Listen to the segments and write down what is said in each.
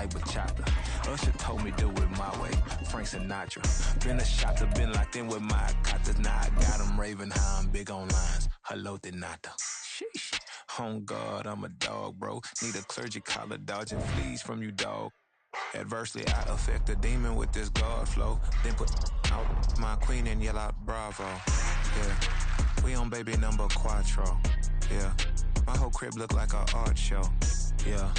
like bachata. Usher told me do it my way, Frank Sinatra. Been a shotter, been locked in with my cotters. Now I got them raving how I'm big on lines. Hello, Denata. Sheesh. On God, I'm a dog, bro. Need a clergy collar, dodging fleas from you, dog. Adversely, I affect a demon with this God flow. Then put out my queen and yell out bravo. Yeah, we on baby number quattro. Yeah, my whole crib look like a art show. Yeah,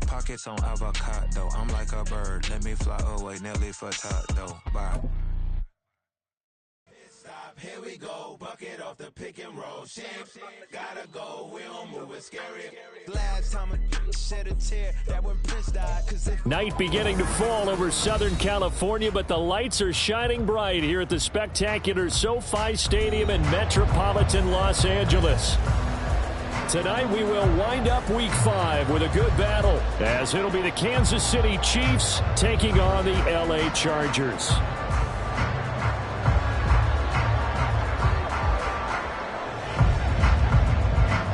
pockets on avocado. I'm like a bird, let me fly away, Nelly Furtado. Bye. Stop, here we go, bucket off the pick and roll. Champ, gotta go, we don't move it scary. Last time I shed a tear, that when Prince died. Night beginning to fall over Southern California, but the lights are shining bright here at the spectacular SoFi Stadium in metropolitan Los Angeles. Tonight we will wind up Week 5 with a good battle, as it'll be the Kansas City Chiefs taking on the LA Chargers.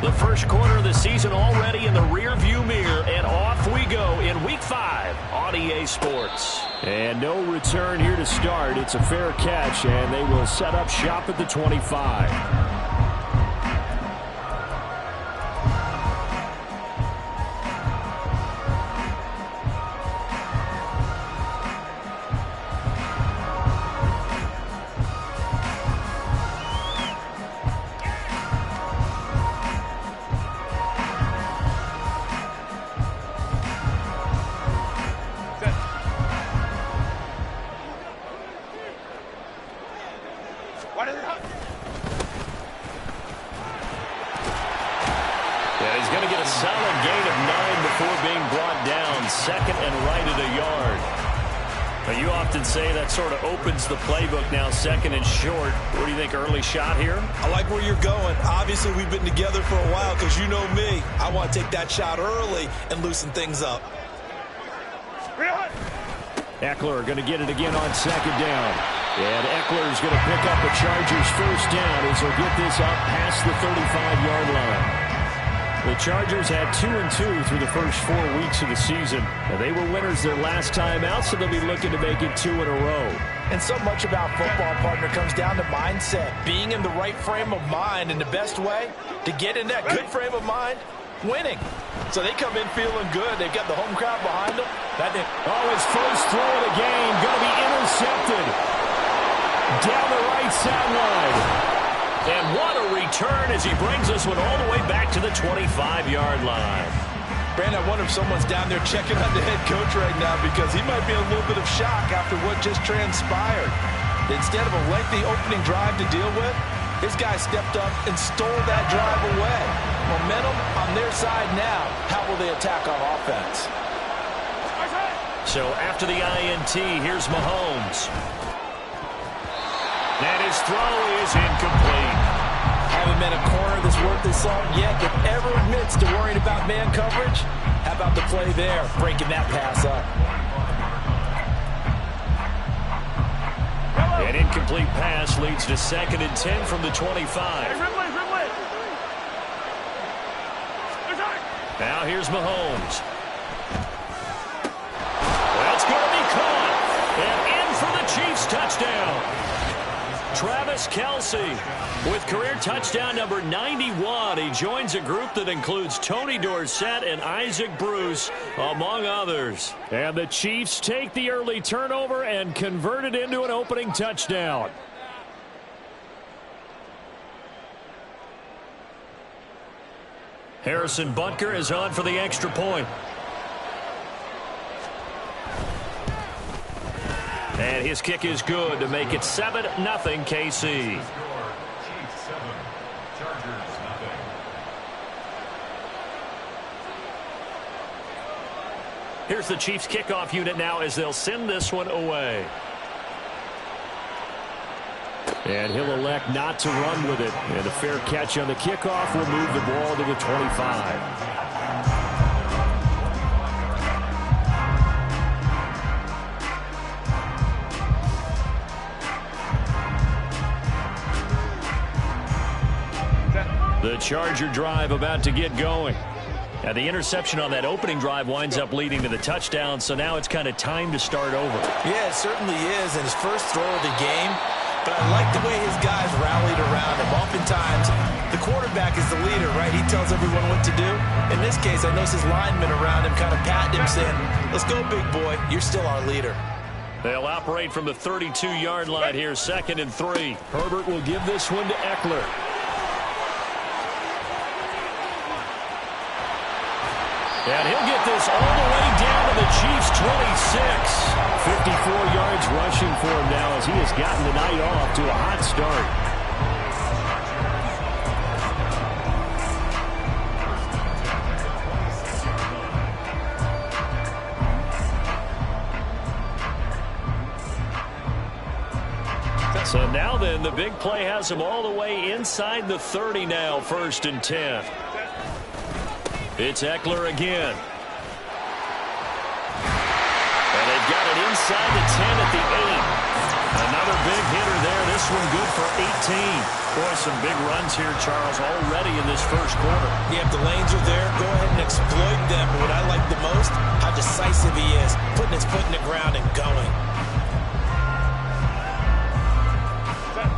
The first quarter of the season already in the rear-view mirror, and off we go in Week 5 on EA Sports. And no return here to start. It's a fair catch, and they will set up shop at the 25. Sort of opens the playbook now, second and short. What do you think, early shot here? I like where you're going. Obviously, we've been together for a while because you know me. I want to take that shot early and loosen things up. Eckler going to get it again on second down. And Eckler's going to pick up the Chargers' first down as he'll get this up past the 35-yard line. The Chargers had 2-2 through the first 4 weeks of the season. And they were winners their last time out, so they'll be looking to make it 2 in a row. And so much about football, partner, comes down to mindset. Being in the right frame of mind, and the best way to get in that good frame of mind, winning. So they come in feeling good. They've got the home crowd behind them. His first throw of the game going to be intercepted down the right sideline. And what a return as he brings this one all the way back to the 25-yard line. Brandon, I wonder if someone's down there checking on the head coach right now because he might be in a little bit of shock after what just transpired. Instead of a lengthy opening drive to deal with, his guy stepped up and stole that drive away. Momentum on their side now. How will they attack on offense? So after the INT, here's Mahomes. And his throw is incomplete. Haven't met a corner that's worth his salt yet that ever admits to worrying about man coverage. How about the play there, breaking that pass up? An incomplete pass leads to 2nd and 10 from the 25. Now here's Mahomes. That's going to be caught. And in for the Chiefs touchdown. Travis Kelce with career touchdown number 91. He joins a group that includes Tony Dorsett and Isaac Bruce, among others. And the Chiefs take the early turnover and convert it into an opening touchdown. Harrison Butker is on for the extra point. And his kick is good to make it 7-0 KC. Here's the Chiefs kickoff unit now as they'll send this one away. And he'll elect not to run with it. And a fair catch on the kickoff will move the ball to the 25. The Charger drive about to get going. And the interception on that opening drive winds up leading to the touchdown, so now it's kind of time to start over. Yeah, it certainly is, and his first throw of the game. But I like the way his guys rallied around him. Oftentimes, the quarterback is the leader, right? He tells everyone what to do. In this case, I noticed his linemen around him kind of patting him, saying, let's go, big boy. You're still our leader. They'll operate from the 32-yard line here, 2nd and 3. Herbert will give this one to Eckler. And he'll get this all the way down to the Chiefs' 26. 54 yards rushing for him now as he has gotten the night off to a hot start. So now then, the big play has him all the way inside the 30 now, 1st and 10. It's Eckler again. And they've got it inside the 10 at the 8. Another big hitter there. This one good for 18. Boy, some big runs here, Charles, already in this first quarter. Yeah, if the lanes are there, go ahead and exploit them. But what I like the most, how decisive he is, putting his foot in the ground and going.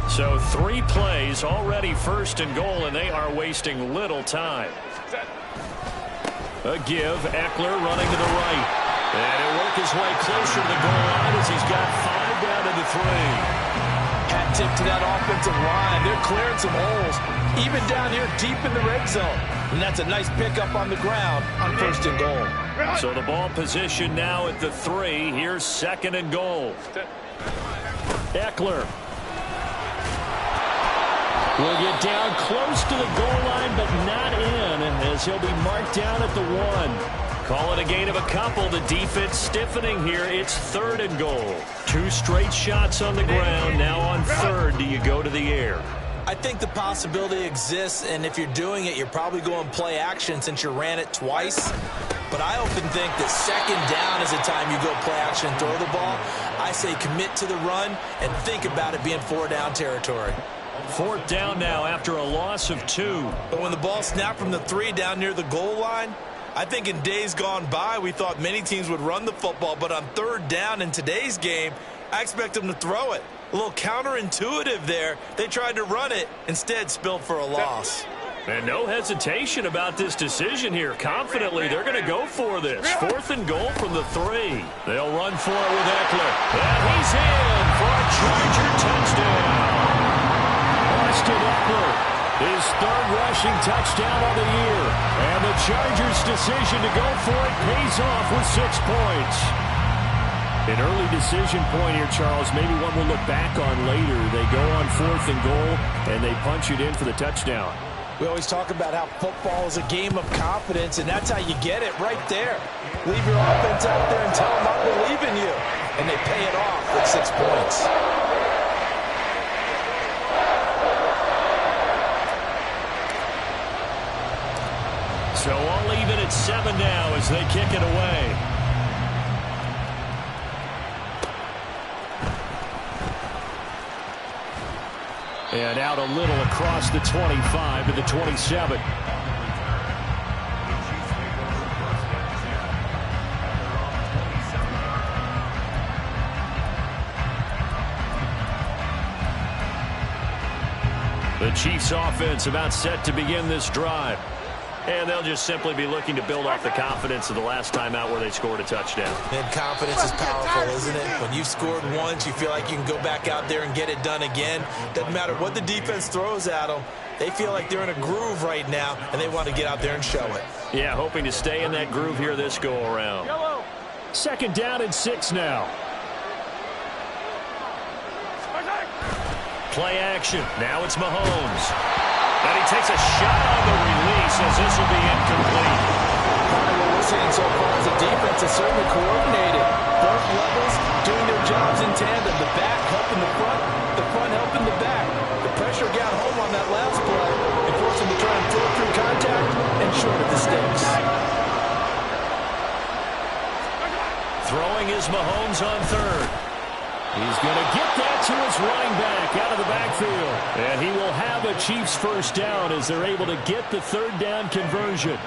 So 3 plays, already 1st and goal, and they are wasting little time. A give, Eckler running to the right. And he'll work his way closer to the goal line as he's got 5 down to the 3. Hat tip to that offensive line. They're clearing some holes, even down here deep in the red zone. And that's a nice pickup on the ground on 1st and goal. So the ball position now at the 3. Here's 2nd and goal. Eckler will get down close to the goal line, but not in, as he'll be marked down at the 1. Call it a gain of a couple. The defense stiffening here. It's 3rd and goal. 2 straight shots on the ground. Now on 3rd, do you go to the air? I think the possibility exists, and if you're doing it, you're probably going play action since you ran it twice. But I often think that 2nd down is the time you go play action and throw the ball. I say commit to the run and think about it being 4-down territory. 4th down now after a loss of 2. But when the ball snapped from the 3 down near the goal line, I think in days gone by, we thought many teams would run the football. But on 3rd down in today's game, I expect them to throw it. A little counterintuitive there. They tried to run it, instead spilled for a loss. And no hesitation about this decision here. Confidently, they're going to go for this. 4th and goal from the 3. They'll run for it with Eckler. And he's in for a Charger touchdown. Austin Eckler, his 3rd rushing touchdown of the year. And the Chargers' decision to go for it pays off with 6 points. An early decision point here, Charles. Maybe one we'll look back on later. They go on 4th and goal, and they punch it in for the touchdown. We always talk about how football is a game of confidence, and that's how you get it right there. Leave your offense out there and tell them I believe in you. And they pay it off with 6 points. So all even at 7 now as they kick it away. And out a little across the 25 to the 27. The Chiefs offense about set to begin this drive. And they'll just simply be looking to build off the confidence of the last time out where they scored a touchdown. And confidence is powerful, isn't it? When you've scored once, you feel like you can go back out there and get it done again. Doesn't matter what the defense throws at them. They feel like they're in a groove right now, and they want to get out there and show it. Yeah, hoping to stay in that groove here this go-around. 2nd down and 6 now. Play action. Now it's Mahomes. And he takes a shot on the release as this will be incomplete. What we're seeing so far is the defense is certainly coordinated. Both levels doing their jobs in tandem. The back helping the front helping the back. The pressure got home on that last play and forced him to try and throw through contact and short of the sticks. Throwing is Mahomes on 3rd. He's going to get that to his running back out of the backfield. And he will have a Chiefs 1st down as they're able to get the 3rd down conversion.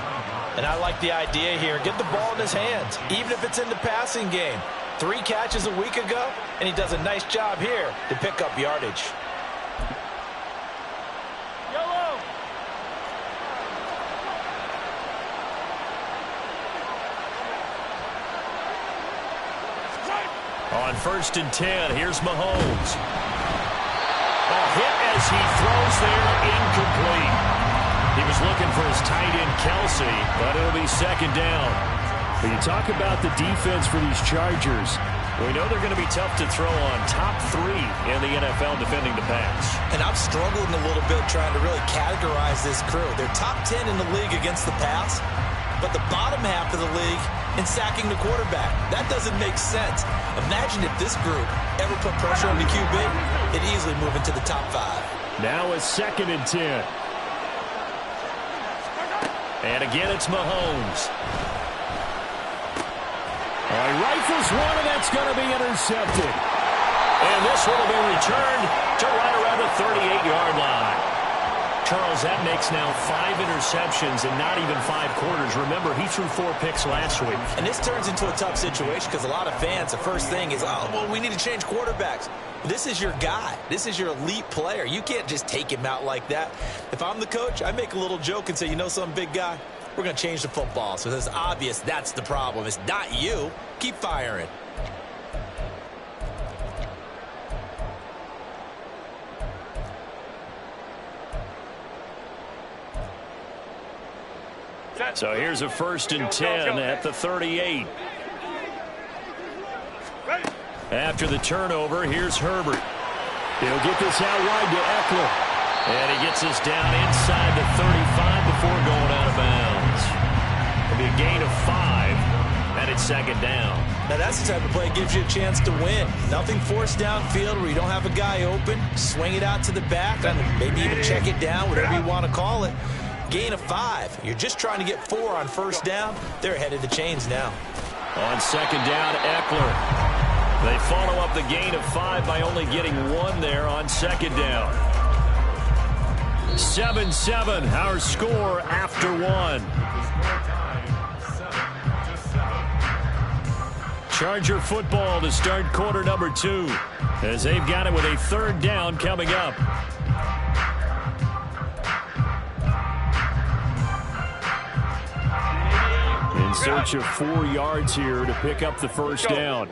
And I like the idea here. Get the ball in his hands, even if it's in the passing game. 3 catches a week ago, and he does a nice job here to pick up yardage. Yellow. On 1st and 10, here's Mahomes. A hit as he throws there, incomplete. He was looking for his tight end, Kelsey, but it'll be 2nd down. When you talk about the defense for these Chargers, we know they're going to be tough to throw on. Top 3 in the NFL defending the pass. And I'm struggling a little bit trying to really categorize this crew. They're top 10 in the league against the pass, but the bottom half of the league in sacking the quarterback. That doesn't make sense. Imagine if this group ever put pressure on the QB, it'd easily move into the top 5. Now it's 2nd and 10. And again, it's Mahomes. He rifles one, and that's going to be intercepted. And this one will be returned to right around the 38-yard line. Charles, that makes now 5 interceptions in not even 5 quarters. Remember, he threw 4 picks last week. And this turns into a tough situation because a lot of fans, the first thing is, oh, well, we need to change quarterbacks. This is your guy. This is your elite player. You can't just take him out like that. If I'm the coach, I make a little joke and say, you know something, big guy? We're going to change the football. So it's obvious that's the problem. It's not you. Keep firing. So here's a 1st and 10 at the 38. After the turnover, here's Herbert. He'll get this out wide to Eckler. And he gets this down inside the 35 before going out of bounds. It'll be a gain of 5, and it's 2nd down. Now that's the type of play that gives you a chance to win. Nothing forced downfield where you don't have a guy open. Swing it out to the back, and maybe even check it down, whatever you want to call it. Gain of 5. You're just trying to get 4 on 1st down. They're ahead of the chains now. On 2nd down, Eckler. They follow up the gain of 5 by only getting 1 there on 2nd down. 7-7, our score after 1. Charger football to start quarter number 2, as they've got it with a 3rd down coming up. In search of 4 yards here to pick up the 1st down.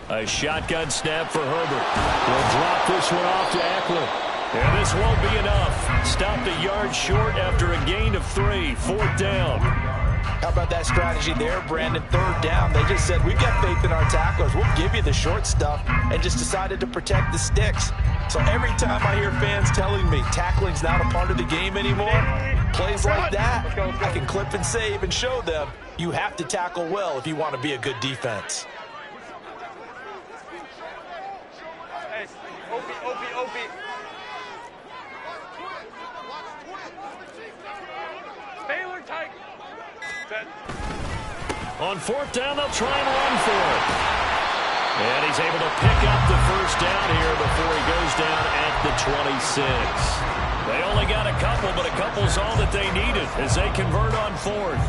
A shotgun snap for Herbert. He'll drop this one off to Eckler. And this won't be enough. Stopped a yard short after a gain of 3. 4th down. How about that strategy there, Brandon? 3rd down. They just said, we've got faith in our tacklers. We'll give you the short stuff, and just decided to protect the sticks. So every time I hear fans telling me tackling's not a part of the game anymore, plays like that, I can clip and save and show them you have to tackle well if you want to be a good defense. On 4th down, they'll try and run for it. And he's able to pick up the 1st down here before he goes down at the 26. They only got a couple, but a couple's all that they needed as they convert on 4th.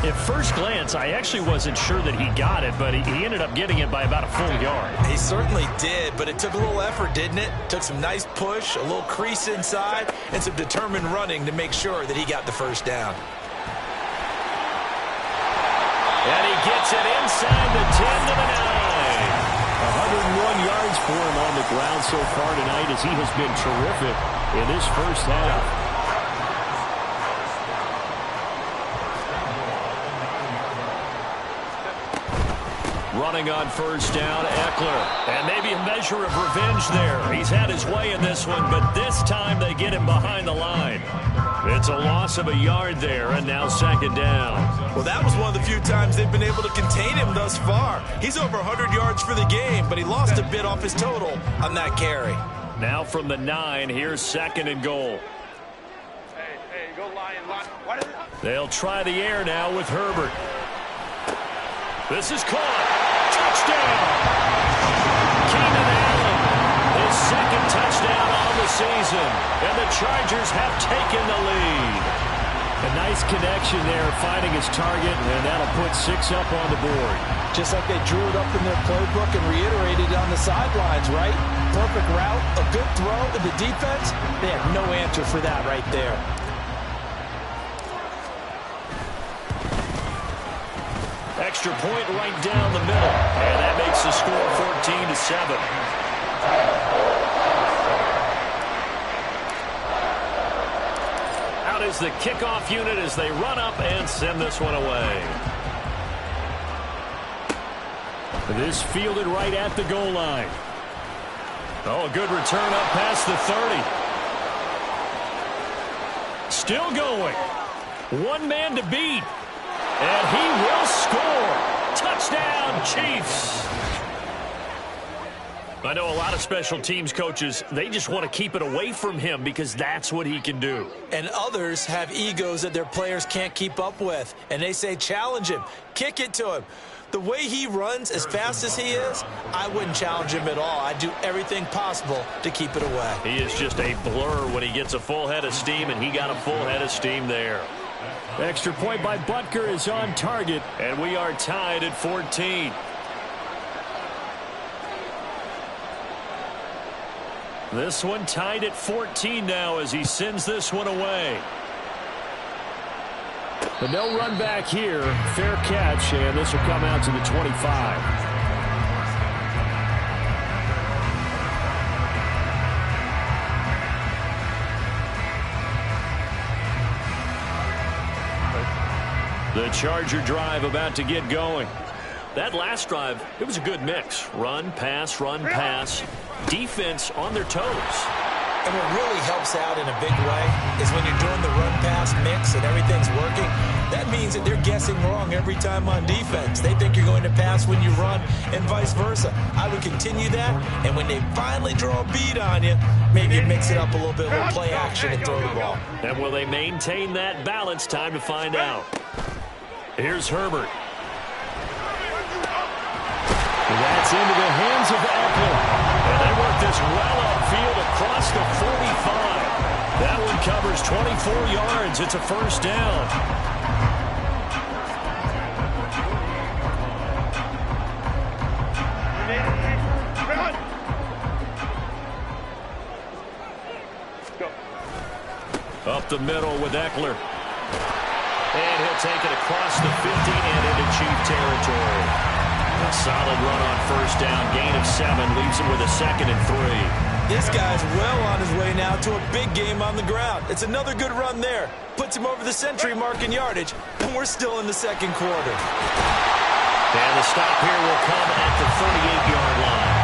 At first glance, I actually wasn't sure that he got it, but he ended up getting it by about a full yard. He certainly did, but it took a little effort, didn't it? Took some nice push, a little crease inside, and some determined running to make sure that he got the 1st down. And he gets it inside the 10 to the 9. 101 yards for him on the ground so far tonight as he has been terrific in this 1st half. Running on 1st down, Eckler. And maybe a measure of revenge there. He's had his way in this one, but this time they get him behind the line. It's a loss of a yard there, and now 2nd down. Well, that was one of the few times they've been able to contain him thus far. He's over 100 yards for the game, but he lost a bit off his total on that carry. Now from the 9, here's 2nd and goal. Hey, go Lion. They'll try the air now with Herbert. This is caught. Touchdown! Keenan Allen, his 2nd touchdown on the season, and the Chargers have taken the lead. A nice connection there, finding his target, and that'll put 6 up on the board. Just like they drew it up in their playbook and reiterated it on the sidelines, right? Perfect route, a good throw, and the defense, they had no answer for that right there. Extra point right down the middle, and that makes the score 14-7. Out is the kickoff unit as they run up and send this one away. This fielded right at the goal line. Oh, a good return up past the 30. Still going. One man to beat. And he will score. Touchdown, Chiefs. I know a lot of special teams coaches, they just want to keep it away from him because that's what he can do. And others have egos that their players can't keep up with. And they say, challenge him. Kick it to him. The way he runs as fast as he is, I wouldn't challenge him at all. I'd do everything possible to keep it away. He is just a blur when he gets a full head of steam, and he got a full head of steam there. Extra point by Butker is on target, and we are tied at 14. This one tied at 14 now as he sends this one away. But no run back here. Fair catch, and this will come out to the 25. The Charger drive about to get going. That last drive, it was a good mix. Run, pass, defense on their toes. And what really helps out in a big way is when you're doing the run-pass mix and everything's working, that means that they're guessing wrong every time on defense. They think you're going to pass when you run and vice versa. I would continue that, and when they finally draw a beat on you, maybe you mix it up a little bit with play action and throw the ball. And will they maintain that balance? Time to find out. Here's Herbert. That's into the hands of Eckler. And they work this well upfield across the 45. That one covers 24 yards. It's a first down. Up the middle with Eckler. And he'll take it across the 50 and into Chief territory. A solid run on first down. Gain of 7 leaves him with a 2nd and 3. This guy's well on his way now to a big game on the ground. It's another good run there. Puts him over the century mark in yardage, and we're still in the second quarter. And the stop here will come at the 38-yard line.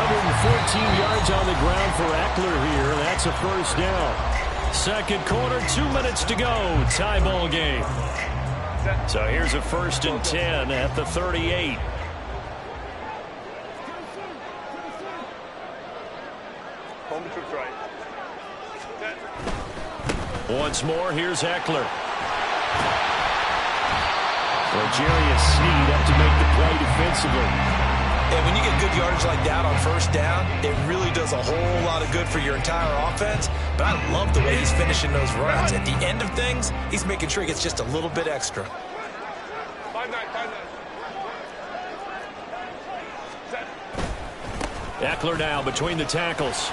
114 yards on the ground for Eckler here. That's a first down. Second quarter, 2 minutes to go. Tie ball game. So here's a 1st and 10 at the 38. Once more, here's Eckler. L'Jarius Sneed up to make the play defensively. And when you get good yardage like that on first down, it really does a whole lot of good for your entire offense. But I love the way he's finishing those runs. At the end of things, he's making sure he gets just a little bit extra. 5-9. Eckler now between the tackles.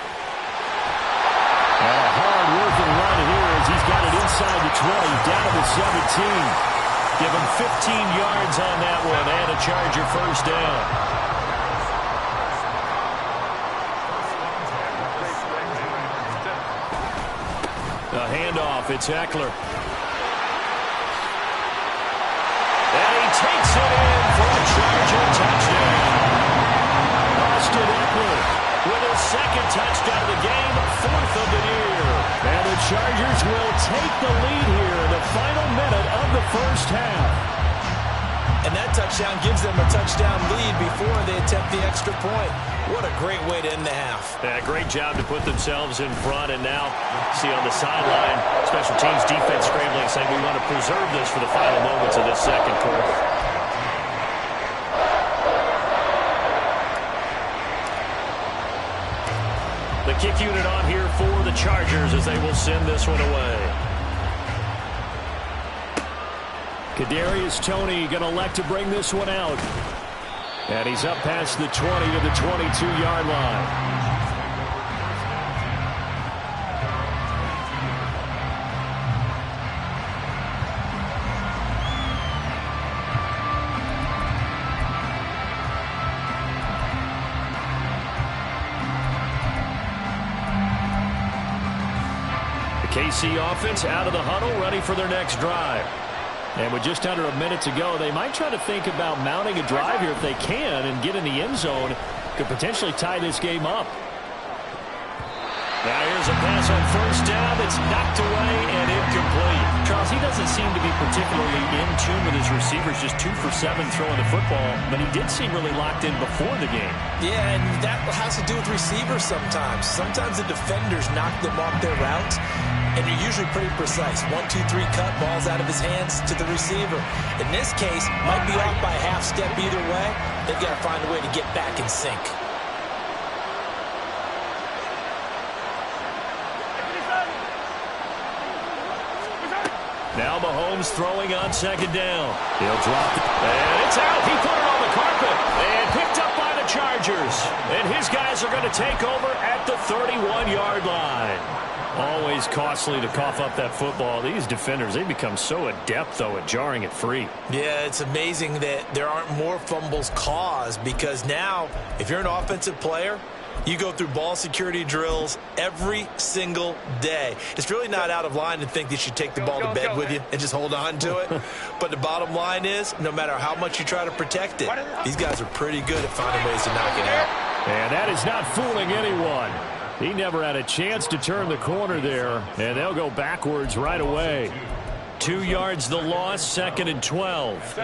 And a hard-working run here as he's got it inside the 20, down to the 17. Give him 15 yards on that one and a Charger first down. The handoff, it's Eckler. And he takes it in for a Charger touchdown. Austin Eckler with his 2nd touchdown of the game, 4th of the year. And the Chargers will take the lead here in the final minute of the first half. And that touchdown gives them a touchdown lead before they attempt the extra point. What a great way to end the half. Yeah, great job to put themselves in front. And now, see on the sideline, special teams defense scrambling, saying we want to preserve this for the final moments of this second quarter. The kick unit on here for the Chargers as they will send this one away. Kadarius Toney going to elect to bring this one out. And he's up past the 20 to the 22-yard line. KC offense out of the huddle, ready for their next drive. And with just under a minute to go, they might try to think about mounting a drive here if they can and get in the end zone. Could potentially tie this game up. Now here's a pass on first down that's knocked away and incomplete. Charles, he doesn't seem to be particularly in tune with his receivers, just 2 for 7 throwing the football, but he did seem really locked in before the game. Yeah, and that has to do with receivers sometimes. Sometimes the defenders knock them off their routes, and you're usually pretty precise. 1, 2, 3 cut, balls out of his hands to the receiver. In this case, might be off by a half step either way. They've got to find a way to get back in sync. Now Mahomes throwing on second down. He'll drop it. And it's out. He put it on the carpet. And picked up by the Chargers. And his guys are going to take over at the 31-yard line. Always costly to cough up that football. These defenders, they become so adept, though, at jarring it free. Yeah, it's amazing that there aren't more fumbles caused, because now, if you're an offensive player, you go through ball security drills every single day. It's really not out of line to think that you take the ball to bed with you and just hold on to it. But the bottom line is, no matter how much you try to protect it, these guys are pretty good at finding ways to knock it out. And that is not fooling anyone. He never had a chance to turn the corner there, and they'll go backwards right away. 2 yards the loss, 2nd and 12.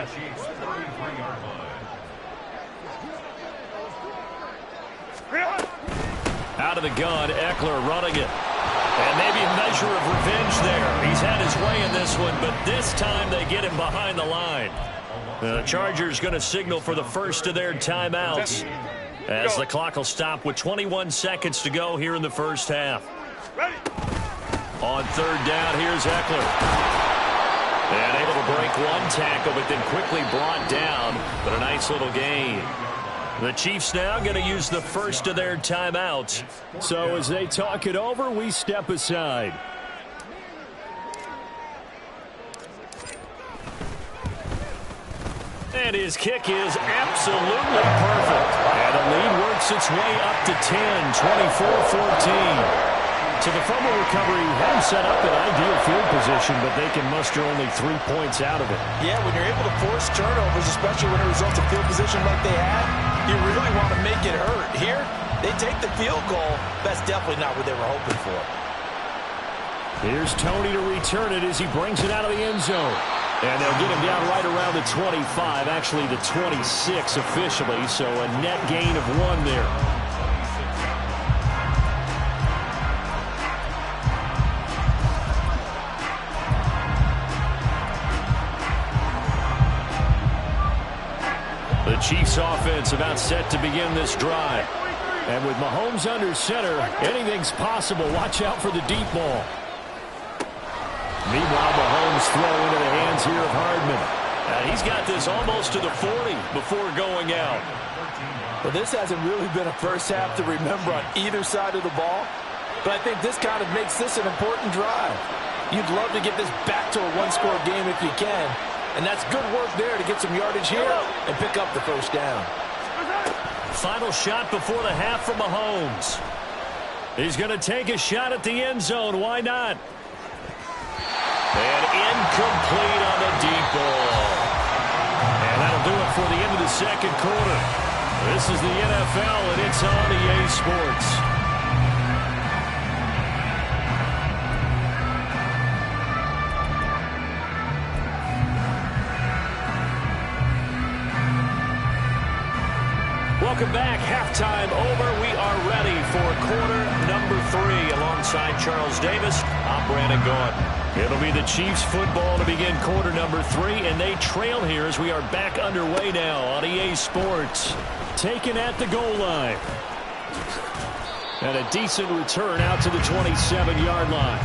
Out of the gun, Eckler running it. And maybe a measure of revenge there. He's had his way in this one, but this time they get him behind the line. The Chargers going to signal for the first of their timeouts, as the clock will stop with 21 seconds to go here in the first half. On third down, here's Eckler. And able to break one tackle, but then quickly brought down. But a nice little gain. The Chiefs now going to use the first of their timeouts. So as they talk it over, we step aside. And his kick is absolutely perfect. And the lead works its way up to 10, 24-14. To the fumble recovery, had him set up in ideal field position, but they can muster only 3 points out of it. Yeah, when you're able to force turnovers, especially when it results in field position like they had, you really want to make it hurt. Here, they take the field goal. That's definitely not what they were hoping for. Here's Toney to return it as he brings it out of the end zone. And they'll get him down right around the 25, actually the 26 officially, so a net gain of 1 there. The Chiefs offense about set to begin this drive. And with Mahomes under center, anything's possible. Watch out for the deep ball. Meanwhile, Mahomes throw into the hands here of Hardman. He's got this almost to the 40 before going out. Well, this hasn't really been a first half to remember on either side of the ball. But I think this kind of makes this an important drive. You'd love to get this back to a one-score game if you can. And that's good work there to get some yardage here and pick up the first down. Final shot before the half from Mahomes. He's going to take a shot at the end zone. Why not? And incomplete on the deep ball. And that'll do it for the end of the second quarter. This is the NFL, and it's on EA Sports. Welcome back. Halftime over. We are ready for quarter number 3. Alongside Charles Davis, I'm Brandon Gaudin. It'll be the Chiefs football to begin quarter number 3, and they trail here as we are back underway now on EA Sports. Taken at the goal line. And a decent return out to the 27-yard line.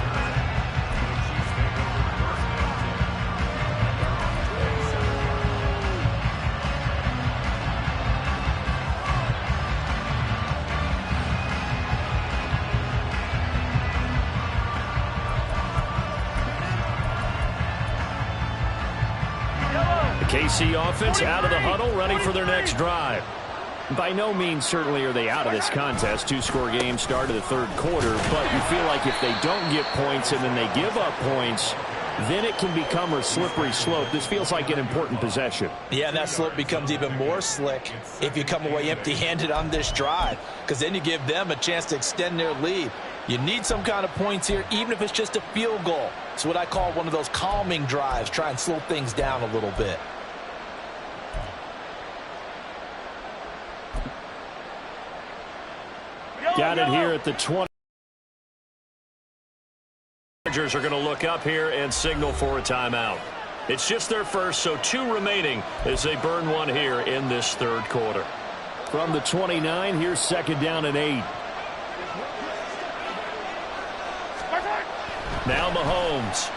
KC offense out of the huddle, ready for their next drive. By no means certainly are they out of this contest. Two-score game start of the third quarter, but you feel like if they don't get points and then they give up points, then it can become a slippery slope. This feels like an important possession. Yeah, and that slope becomes even more slick if you come away empty-handed on this drive, because then you give them a chance to extend their lead. You need some kind of points here, even if it's just a field goal. It's what I call one of those calming drives. Try and slow things down a little bit. Got it here at the 20. Chargers are going to look up here and signal for a timeout. It's just their first, so 2 remaining as they burn one here in this third quarter. From the 29, here's second down and 8. Now Mahomes.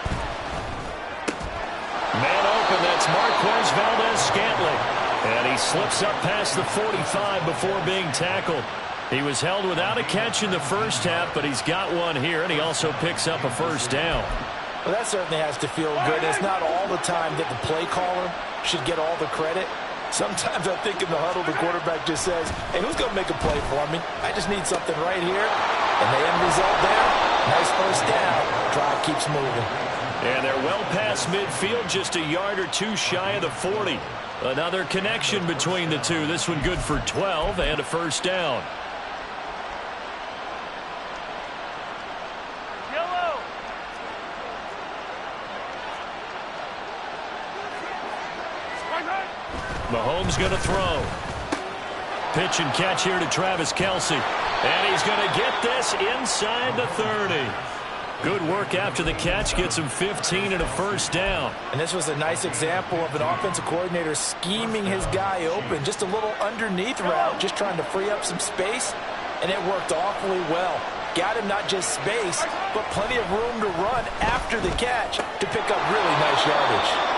Man open, that's Marquez Valdez-Scantling. And he slips up past the 45 before being tackled. He was held without a catch in the first half, but he's got one here, and he also picks up a first down. Well, that certainly has to feel good. It's not all the time that the play caller should get all the credit. Sometimes I think in the huddle, the quarterback just says, hey, who's going to make a play for me? I just need something right here. And the end result there, nice first down. Drive keeps moving. And they're well past midfield, just a yard or 2 shy of the 40. Another connection between the two. This one good for 12 and a first down. Mahomes going to throw. Pitch and catch here to Travis Kelce. And he's going to get this inside the 30. Good work after the catch. Gets him 15 and a first down. And this was a nice example of an offensive coordinator scheming his guy open. Just a little underneath route, just trying to free up some space. And it worked awfully well. Got him not just space, but plenty of room to run after the catch to pick up really nice yardage.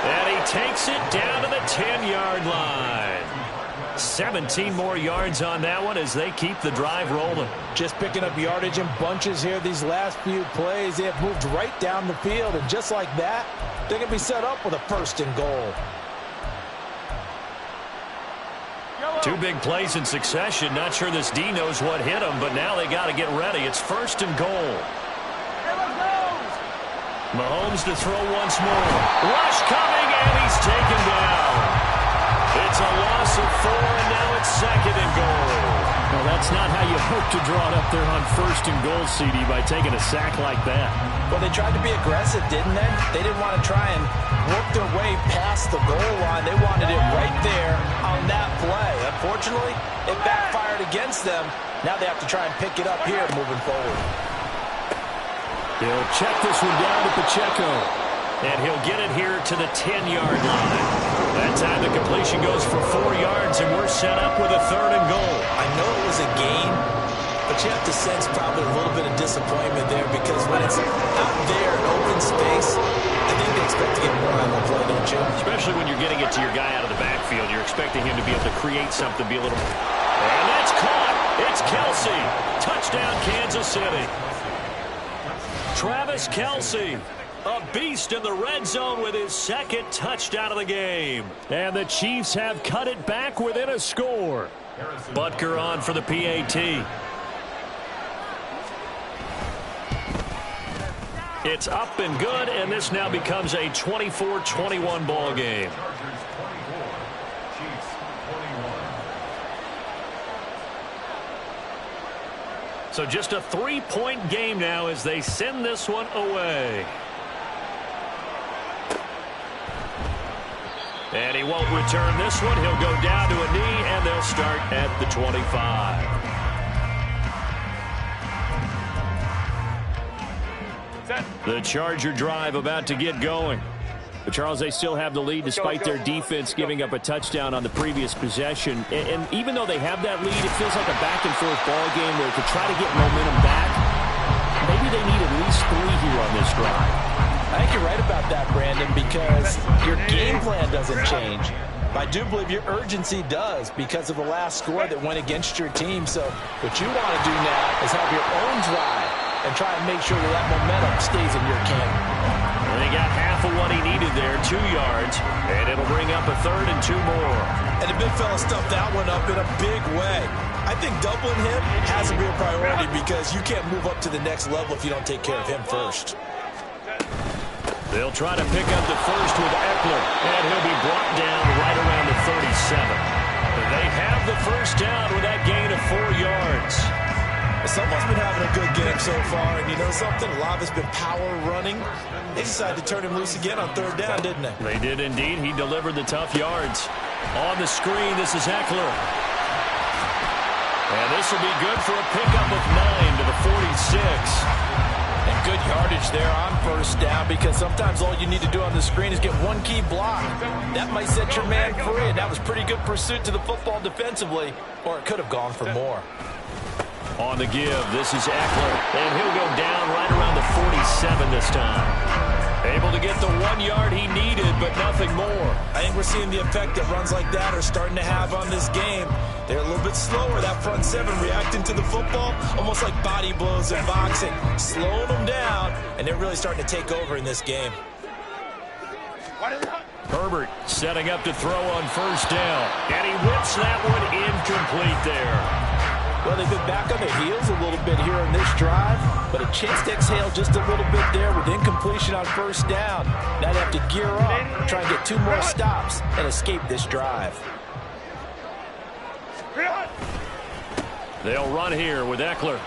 And he takes it down to the 10-yard line. 17 more yards on that one as they keep the drive rolling. Just picking up yardage in bunches here these last few plays. They have moved right down the field, and just like that, they're going to be set up with a first and goal. 2 big plays in succession. Not sure this D knows what hit him, but now they got to get ready. It's first and goal. Mahomes to throw once more. Rush coming, and he's taken down. It's a loss of 4, and now it's second and goal. Well, that's not how you hope to draw it up there on first and goal, CD, by taking a sack like that. Well, they tried to be aggressive, didn't they? They didn't want to try and work their way past the goal line. They wanted it right there on that play. Unfortunately, it backfired against them. Now they have to try and pick it up here moving forward. He'll check this one down to Pacheco. And he'll get it here to the 10-yard line. That time the completion goes for 4 yards, and we're set up with a third and goal. I know it was a gain, but you have to sense probably a little bit of disappointment there, because when it's out there in open space, I think they expect to get more on the play, don't you? Especially when you're getting it to your guy out of the backfield. You're expecting him to be able to create something, be a little... And that's caught. It's Kelce. Touchdown, Kansas City. Travis Kelce, a beast in the red zone with his second touchdown of the game. And the Chiefs have cut it back within a score. Butker on for the PAT. It's up and good, and this now becomes a 24-21 ball game. So just a 3-point game now as they send this one away. And he won't return this one. He'll go down to a knee, and they'll start at the 25. The Charger drive about to get going. But, Charles, they still have the lead despite their defense giving up a touchdown on the previous possession. And even though they have that lead, it feels like a back-and-forth ball game where to try to get momentum back, maybe they need at least 3 here on this drive. I think you're right about that, Brandon, because your game plan doesn't change. I do believe your urgency does because of the last score that went against your team. So what you want to do now is have your own drive and try and make sure that momentum stays in your camp. And they got half half of what he needed there, 2 yards, and it'll bring up a 3rd and 2 more. And the big fella stuffed that one up in a big way. I think doubling him has a real priority because you can't move up to the next level if you don't take care of him first. They'll try to pick up the first with Eckler, and he'll be brought down right around the 37. They have the first down with that gain of 4 yards. Someone's been having a good game so far, and you know something? A lot of it's been power running. They decided to turn him loose again on 3rd down, didn't they? They did indeed. He delivered the tough yards. On the screen, this is Eckler. And this will be good for a pickup of 9 to the 46. And good yardage there on 1st down because sometimes all you need to do on the screen is get one key block. That might set your man free, and that was pretty good pursuit to the football defensively, or it could have gone for more. On the give, this is Eckler, and he'll go down right around the 47 this time. Able to get the 1 yard he needed, but nothing more. I think we're seeing the effect that runs like that are starting to have on this game. They're a little bit slower, that front 7 reacting to the football, almost like body blows in boxing, slowing them down, and they're really starting to take over in this game. Herbert setting up to throw on 1st down, and he whips that one incomplete there. Well, they've been back on their heels a little bit here on this drive, but a chance to exhale just a little bit there with incompletion on 1st down. Now they have to gear up, try and get 2 more stops, and escape this drive. They'll run here with Eckler.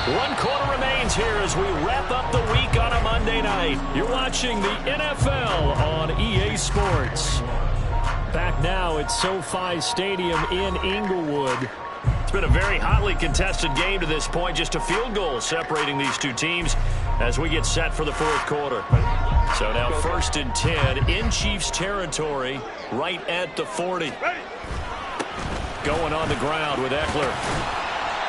One quarter remains here as we wrap up the week on a Monday night. You're watching the NFL on EA Sports. Back now at SoFi Stadium in Inglewood. It's been a very hotly contested game to this point. Just a field goal separating these two teams as we get set for the 4th quarter. So now 1st and 10 in Chiefs territory right at the 40. Going on the ground with Eckler.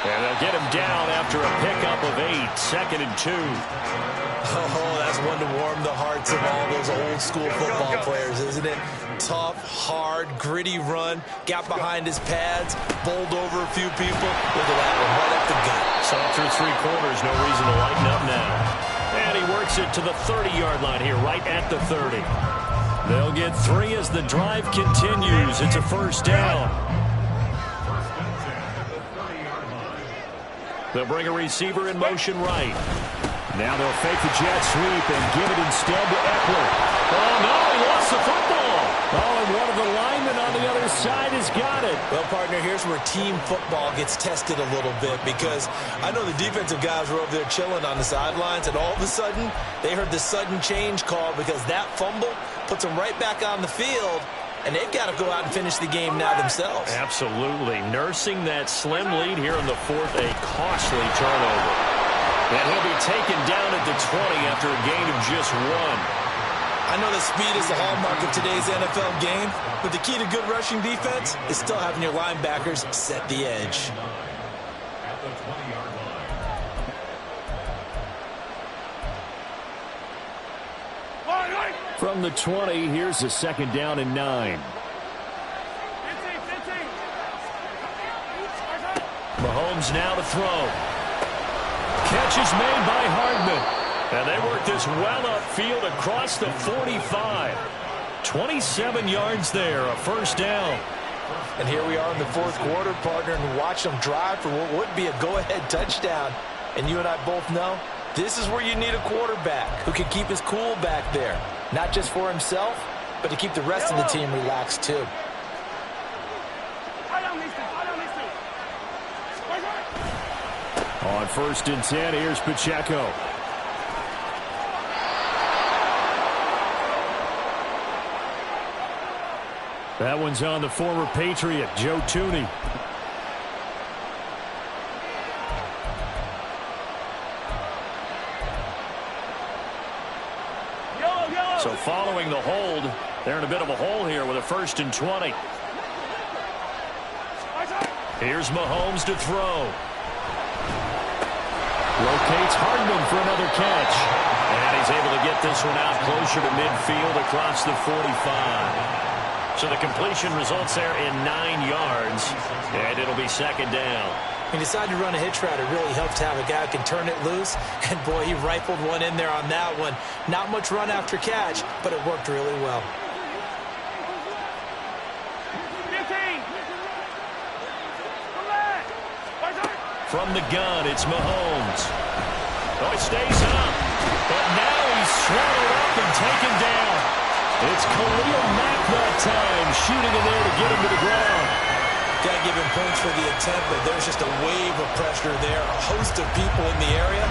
And they'll get him down after a pickup of 8, 2nd and 2. Oh, that's one to warm the hearts of all those old school football players, isn't it? Tough, hard, gritty run, got behind his pads, bowled over a few people. Look at that one, right up the gut. So through 3 quarters, no reason to lighten up now. And he works it to the 30-yard line here, right at the 30. They'll get 3 as the drive continues. It's a 1st down. They'll bring a receiver in motion right. Now they'll fake the jet sweep and give it instead to Eckler. Oh, no, he lost the football. Oh, and one of the linemen on the other side has got it. Well, partner, here's where team football gets tested a little bit because I know the defensive guys were over there chilling on the sidelines, and all of a sudden, they heard the sudden change call because that fumble puts them right back on the field. And they've got to go out and finish the game now themselves. Absolutely. Nursing that slim lead here in the 4th, a costly turnover. And he'll be taken down at the 20 after a gain of just 1. I know that speed is the hallmark of today's NFL game, but the key to good rushing defense is still having your linebackers set the edge. From the 20, here's a 2nd down and 9. Mahomes now to throw. Catch is made by Hardman. And they work this well upfield across the 45. 27 yards there, a 1st down. And here we are in the 4th quarter, partner, and watch them drive for what would be a go-ahead touchdown. And you and I both know this is where you need a quarterback who can keep his cool back there. Not just for himself, but to keep the rest of the team relaxed too. On 1st and 10, here's Pacheco. That one's on the former Patriot, Joe Tooney. So following the hold, they're in a bit of a hole here with a 1st and 20. Here's Mahomes to throw. Rotates Hardman for another catch. And he's able to get this one out closer to midfield across the 45. So the completion results there in 9 yards. And it'll be 2nd down. He decided to run a hitch route. It really helps to have a guy who can turn it loose. And, boy, he rifled one in there on that one. Not much run after catch, but it worked really well. From the gun, it's Mahomes. Oh, it stays up. But now he's swallowed up and taken down. It's Khalil Mack that time, shooting in there to get him to the ground. Got to give him points for the attempt, but there's just a wave of pressure there. A host of people in the area.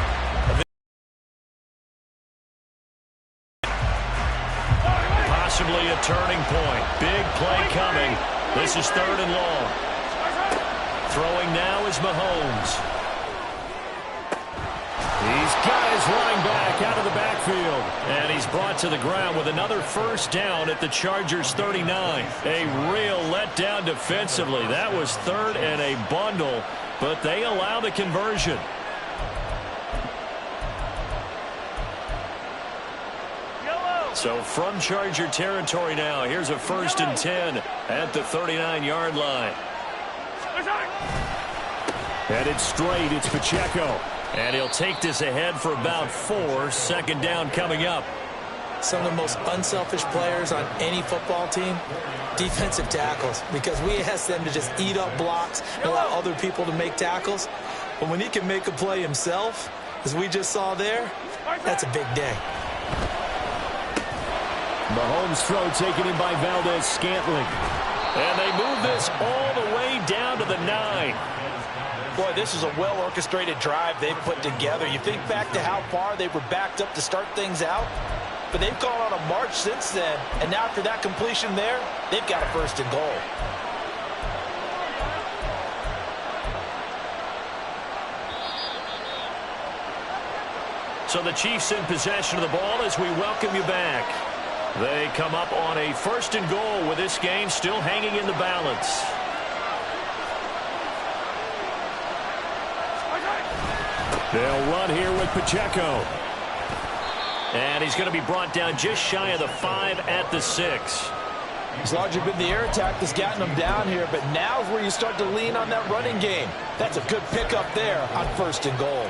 Possibly a turning point. Big play coming. This is 3rd and long. Throwing now is Mahomes. He's got his running back out of the backfield. And he's brought to the ground with another first down at the Chargers' 39. A real letdown defensively. That was 3rd and a bundle, but they allow the conversion. So from Charger territory now, here's a 1st and 10 at the 39-yard line. Headed straight, it's Pacheco. And he'll take this ahead for about 4. 2nd down coming up. Some of the most unselfish players on any football team, defensive tackles, because we ask them to just eat up blocks and allow other people to make tackles. But when he can make a play himself, as we just saw there, that's a big day. Mahomes' throw taken in by Valdez-Scantling. And they move this all the way down to the 9. Boy, this is a well-orchestrated drive they've put together. You think back to how far they were backed up to start things out, but they've gone on a march since then, and now after that completion there, they've got a 1st and goal. So the Chiefs in possession of the ball as we welcome you back. They come up on a 1st and goal with this game still hanging in the balance. They'll run here with Pacheco. And he's going to be brought down just shy of the 5 at the 6. It's largely been the air attack that's gotten them down here, but now's where you start to lean on that running game. That's a good pickup there on 1st and goal.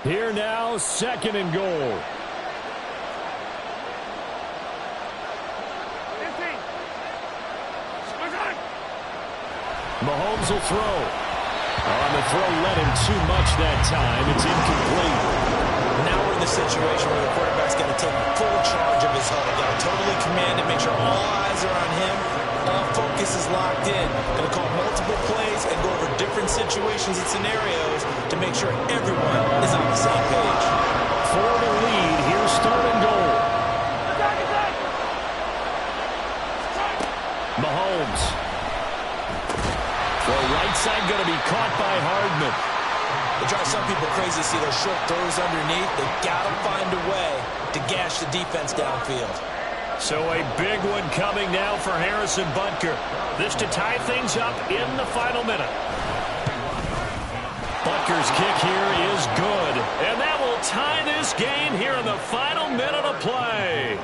Here now, 2nd and goal. Mahomes will throw. On the throw, led him too much that time. It's incomplete. Now we're in the situation where the quarterback's got to take full charge of his huddle. Got to totally command it, make sure all eyes are on him. All focus is locked in. Going to call multiple plays and go over different situations and scenarios to make sure everyone is on the same page. For the lead, here's 3rd and goal. Mahomes. The right side going to be caught by Hardman. It drives some people crazy to see those short throws underneath. They've got to find a way to gash the defense downfield. So a big one coming now for Harrison Butker. This to tie things up in the final minute. Butker's kick here is good. And that will tie this game here in the final minute of play.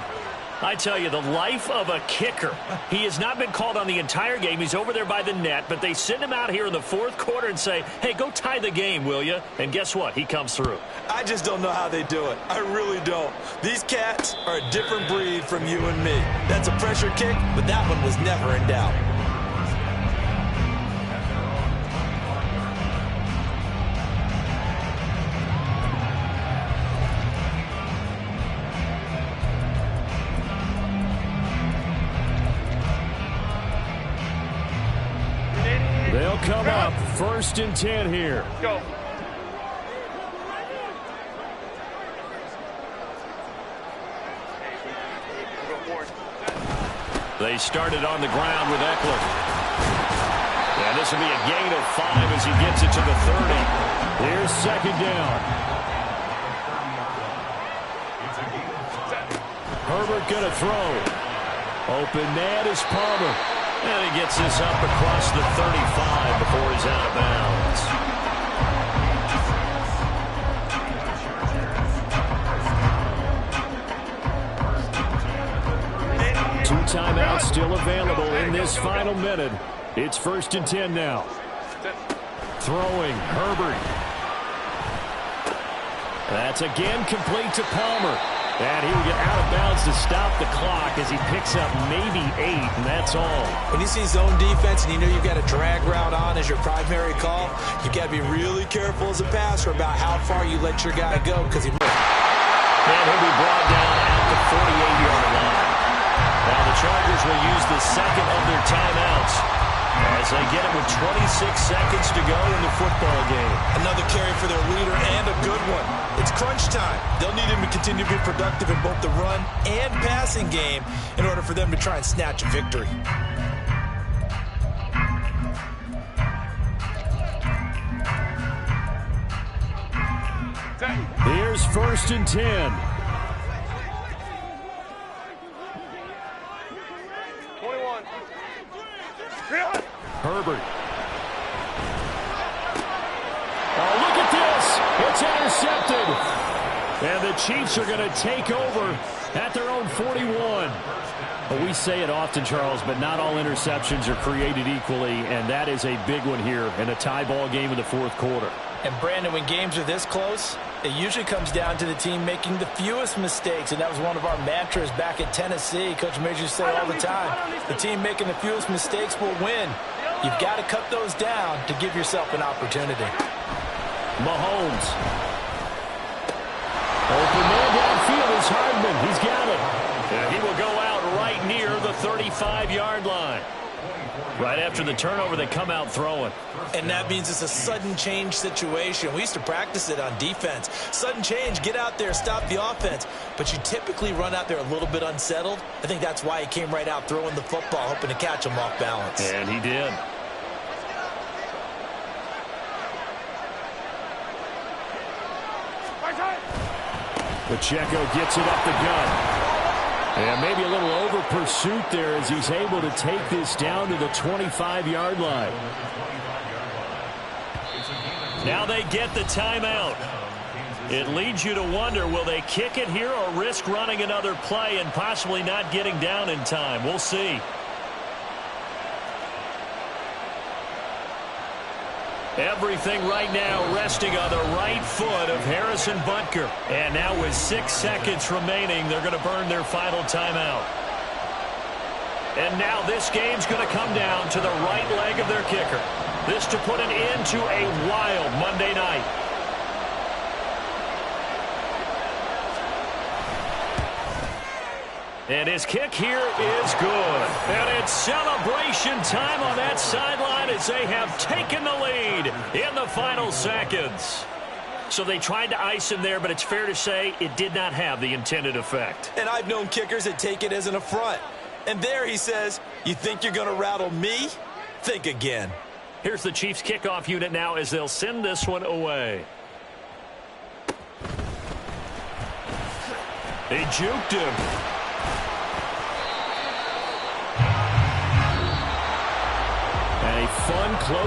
I tell you, the life of a kicker. He has not been called on the entire game. He's over there by the net, but they send him out here in the 4th quarter and say, hey, go tie the game, will you? And guess what? He comes through. I just don't know how they do it. I really don't. These cats are a different breed from you and me. That's a pressure kick, but that one was never in doubt. They'll come up 1st and 10 here. Go. They started on the ground with Eckler. And this will be a gain of 5 as he gets it to the 30. Here's 2nd down. Herbert going to throw. Open man is Palmer. And he gets this up across the 35 before he's out of bounds. Two timeouts still available in this final minute. It's 1st and 10 now. Throwing, Herbert. That's again complete to Palmer. And he will get out of bounds to stop the clock as he picks up maybe 8, and that's all. When you see zone defense and you know you've got a drag route on as your primary call, you've got to be really careful as a passer about how far you let your guy go because he... And he'll be brought down at the 48-yard line. Now the Chargers will use the second of their timeouts as they get it with 26 seconds to go in the football game. Another carry for their leader and a good one. It's crunch time. They'll need him to continue to be productive in both the run and passing game in order for them to try and snatch a victory. Here's 1st and 10. 21. Herbert. Oh, look at this. It's intercepted. And the Chiefs are going to take over at their own 41. Well, we say it often, Charles, but not all interceptions are created equally, and that is a big one here in a tie ball game in the 4th quarter. And, Brandon, when games are this close, it usually comes down to the team making the fewest mistakes, and that was one of our mantras back at Tennessee. Coach Major used to say all the time, the team making the fewest mistakes will win. You've got to cut those down to give yourself an opportunity. Mahomes. Open man downfield is Hardman. He's got it. And he will go out right near the 35-yard line. Right after the turnover, they come out throwing. And that means it's a sudden change situation. We used to practice it on defense. Sudden change, get out there, stop the offense. But you typically run out there a little bit unsettled. I think that's why he came right out throwing the football, hoping to catch him off balance. And he did. Pacheco gets it up the gut. And maybe a little over pursuit there as he's able to take this down to the 25-yard line. Now they get the timeout. It leads you to wonder, will they kick it here or risk running another play and possibly not getting down in time? We'll see. Everything right now resting on the right foot of Harrison Butker. And now with 6 seconds remaining, they're going to burn their final timeout. And now this game's going to come down to the right leg of their kicker. This to put an end to a wild Monday night. And his kick here is good. And it's celebration time on that sideline as they have taken the lead in the final seconds. So they tried to ice him there, but it's fair to say it did not have the intended effect. And I've known kickers that take it as an affront. And there he says, you think you're going to rattle me? Think again. Here's the Chiefs kickoff unit now as they'll send this one away. They juked him. A fun close.